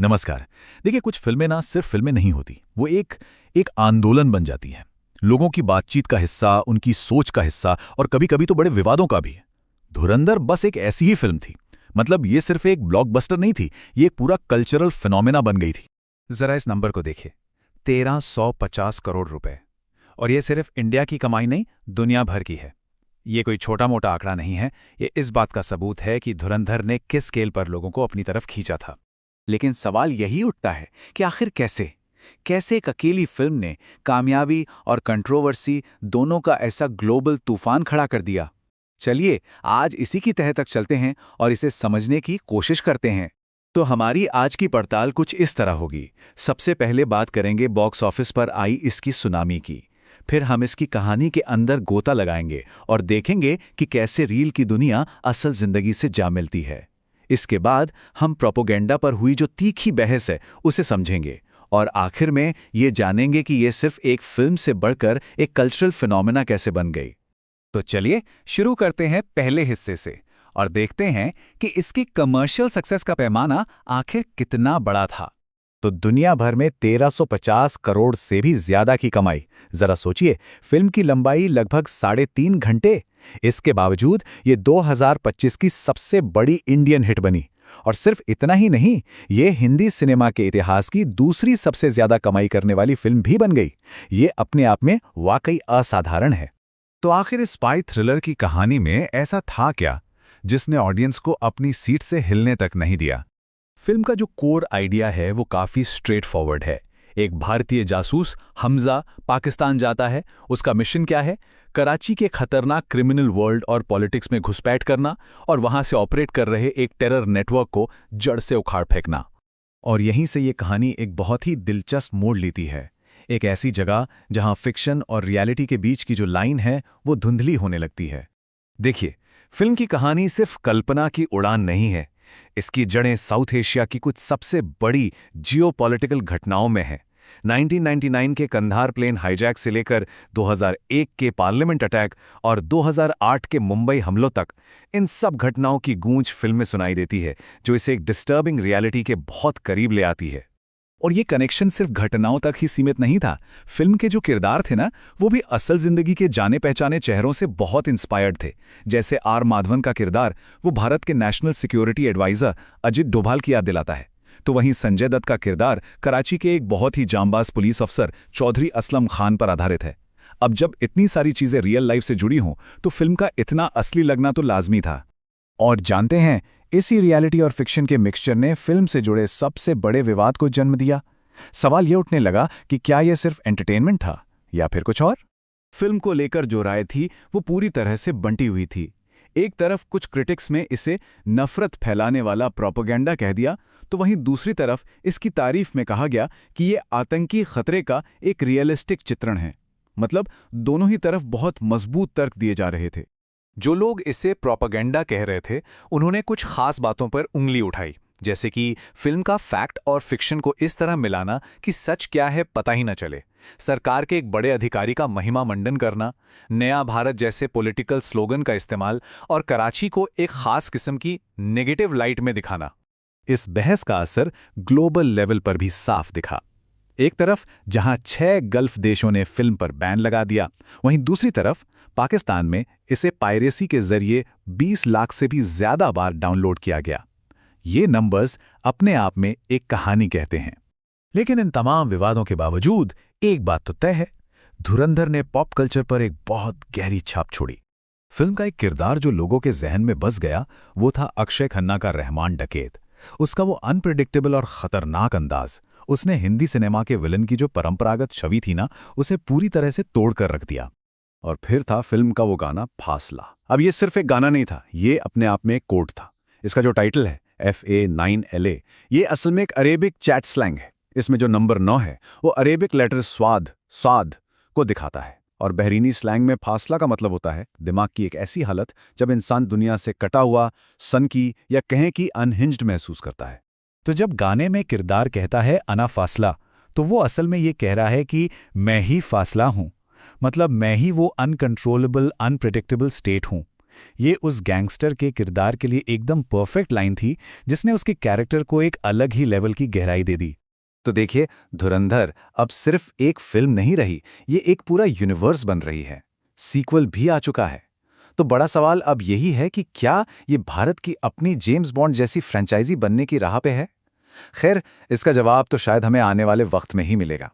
नमस्कार। देखिए, कुछ फिल्में ना सिर्फ फिल्में नहीं होती, वो एक एक आंदोलन बन जाती हैं। लोगों की बातचीत का हिस्सा, उनकी सोच का हिस्सा और कभी-कभी तो बड़े विवादों का भी। धुरंधर बस एक ऐसी ही फिल्म थी। मतलब ये सिर्फ एक ब्लॉकबस्टर नहीं थी, ये एक पूरा कल्चरल फिनोमेना बन गई थी। जरा इस नंबर को देखिए। 1350 करोड़ रुपए। और ये सिर्फ इंडिया की कमाई नहीं, दुनिया भर की है। ये कोई छोटा मोटा आंकड़ा नहीं है। ये इस बात का सबूत है कि धुरंधर ने किस स्केल पर लोगों को अपनी तरफ खींचा था। लेकिन सवाल यही उठता है कि आखिर कैसे कैसे एक अकेली फिल्म ने कामयाबी और कंट्रोवर्सी दोनों का ऐसा ग्लोबल तूफान खड़ा कर दिया। चलिए आज इसी की तह तक चलते हैं और इसे समझने की कोशिश करते हैं। तो हमारी आज की पड़ताल कुछ इस तरह होगी। सबसे पहले बात करेंगे बॉक्स ऑफिस पर आई इसकी सुनामी की। फिर हम इसकी कहानी के अंदर गोता लगाएंगे और देखेंगे कि कैसे रील की दुनिया असल जिंदगी से जा मिलती है। इसके बाद हम प्रोपोगेंडा पर हुई जो तीखी बहस है उसे समझेंगे और आखिर में ये जानेंगे कि ये सिर्फ एक फिल्म से बढ़कर एक कल्चरल फिनोमेना कैसे बन गई। तो चलिए शुरू करते हैं पहले हिस्से से और देखते हैं कि इसकी कमर्शियल सक्सेस का पैमाना आखिर कितना बड़ा था। तो दुनिया भर में 1350 करोड़ से भी ज्यादा की कमाई। जरा सोचिए, फिल्म की लंबाई लगभग 3.5 घंटे। इसके बावजूद ये 2025 की सबसे बड़ी इंडियन हिट बनी। और सिर्फ इतना ही नहीं, ये हिंदी सिनेमा के इतिहास की दूसरी सबसे ज्यादा कमाई करने वाली फिल्म भी बन गई। ये अपने आप में वाकई असाधारण है। तो आखिर इस स्पाई थ्रिलर की कहानी में ऐसा था क्या जिसने ऑडियंस को अपनी सीट से हिलने तक नहीं दिया? फिल्म का जो कोर आइडिया है वो काफी स्ट्रेट फॉरवर्ड है। एक भारतीय जासूस हमजा पाकिस्तान जाता है। उसका मिशन क्या है? कराची के खतरनाक क्रिमिनल वर्ल्ड और पॉलिटिक्स में घुसपैठ करना और वहां से ऑपरेट कर रहे एक टेरर नेटवर्क को जड़ से उखाड़ फेंकना। और यहीं से ये कहानी एक बहुत ही दिलचस्प मोड़ लेती है। एक ऐसी जगह जहां फिक्शन और रियलिटी के बीच की जो लाइन है वो धुंधली होने लगती है। देखिए, फिल्म की कहानी सिर्फ कल्पना की उड़ान नहीं है। इसकी जड़ें साउथ एशिया की कुछ सबसे बड़ी जियोपॉलिटिकल घटनाओं में हैं। 1999 के कंधार प्लेन हाईजैक से लेकर 2001 के पार्लियामेंट अटैक और 2008 के मुंबई हमलों तक, इन सब घटनाओं की गूंज फिल्म में सुनाई देती है, जो इसे एक डिस्टर्बिंग रियलिटी के बहुत करीब ले आती है। और ये कनेक्शन सिर्फ घटनाओं तक ही सीमित नहीं था। फिल्म के जो किरदार थे ना, वो भी असल जिंदगी के जाने पहचाने चेहरों से बहुत इंस्पायर्ड थे। जैसे आर माधवन का किरदार, वो भारत के national security advisor Ajit Doval की याद दिलाता है। तो वहीं संजय दत्त का किरदार कराची के एक बहुत ही जांबाज पुलिस अफसर चौधरी असलम खान पर आधारित है। अब जब इतनी सारी चीजें रियल लाइफ से जुड़ी हों तो फिल्म का इतना असली लगना तो लाजमी था। और जानते हैं, इसी रियलिटी और फिक्शन के मिक्सचर ने फिल्म से जुड़े सबसे बड़े विवाद को जन्म दिया। सवाल यह उठने लगा कि क्या यह सिर्फ एंटरटेनमेंट था या फिर कुछ और? फिल्म को लेकर जो राय थी वो पूरी तरह से बंटी हुई थी। एक तरफ कुछ क्रिटिक्स में इसे नफरत फैलाने वाला प्रोपेगेंडा कह दिया, तो वहीं दूसरी तरफ इसकी तारीफ में कहा गया कि ये आतंकी खतरे का एक रियलिस्टिक चित्रण है। मतलब दोनों ही तरफ बहुत मजबूत तर्क दिए जा रहे थे। जो लोग इसे प्रोपेगेंडा कह रहे थे, उन्होंने कुछ खास बातों पर उंगली उठाई, जैसे कि फिल्म का फैक्ट और फिक्शन को इस तरह मिलाना कि सच क्या है पता ही न चले, सरकार के एक बड़े अधिकारी का महिमा मंडन करना, नया भारत जैसे पॉलिटिकल स्लोगन का इस्तेमाल और कराची को एक खास किस्म की नेगेटिव लाइट में दिखाना। इस बहस का असर ग्लोबल लेवल पर भी साफ दिखा। एक तरफ जहां 6 गल्फ देशों ने फिल्म पर बैन लगा दिया, वहीं दूसरी तरफ पाकिस्तान में इसे पायरेसी के जरिए 20 लाख से भी ज्यादा बार डाउनलोड किया गया। ये नंबर्स अपने आप में एक कहानी कहते हैं। लेकिन इन तमाम विवादों के बावजूद एक बात तो तय है, धुरंधर ने पॉप कल्चर पर एक बहुत गहरी छाप छोड़ी। फिल्म का एक किरदार जो लोगों के जहन में बस गया, वो था अक्षय खन्ना का रहमान डकैत। उसका वो अनप्रेडिक्टेबल और खतरनाक अंदाज, उसने हिंदी सिनेमा के विलन की जो परंपरागत छवि थी ना, उसे पूरी तरह से तोड़कर रख दिया। और फिर था फिल्म का वो गाना फासला। अब ये सिर्फ एक गाना नहीं था, ये अपने आप में एक कोड था। इसका जो टाइटल है FA9LA, ये असल में एक अरेबिक चैट स्लैंग है। इसमें जो नंबर 9 है वो अरेबिक लेटर स्वाद को दिखाता है। और बहरीनी स्लैंग में फासला का मतलब होता है दिमाग की एक ऐसी हालत जब इंसान दुनिया से कटा हुआ, सनकी या कहें कि अनहिंज्ड महसूस करता है। तो जब गाने में किरदार कहता है अना फासला, तो वो असल में ये कह रहा है कि मैं ही फासला हूं। मतलब मैं ही वो अनकंट्रोलेबल अनप्रेडिक्टेबल स्टेट हूं। ये उस गैंगस्टर के किरदार के लिए एकदम परफेक्ट लाइन थी जिसने उसके कैरेक्टर को एक अलग ही लेवल की गहराई दे दी। तो देखिए, धुरंधर अब सिर्फ एक फिल्म नहीं रही, ये एक पूरा यूनिवर्स बन रही है। सीक्वल भी आ चुका है। तो बड़ा सवाल अब यही है कि क्या ये भारत की अपनी जेम्स बॉन्ड जैसी फ्रेंचाइजी बनने की राह पे है? खैर, इसका जवाब तो शायद हमें आने वाले वक्त में ही मिलेगा।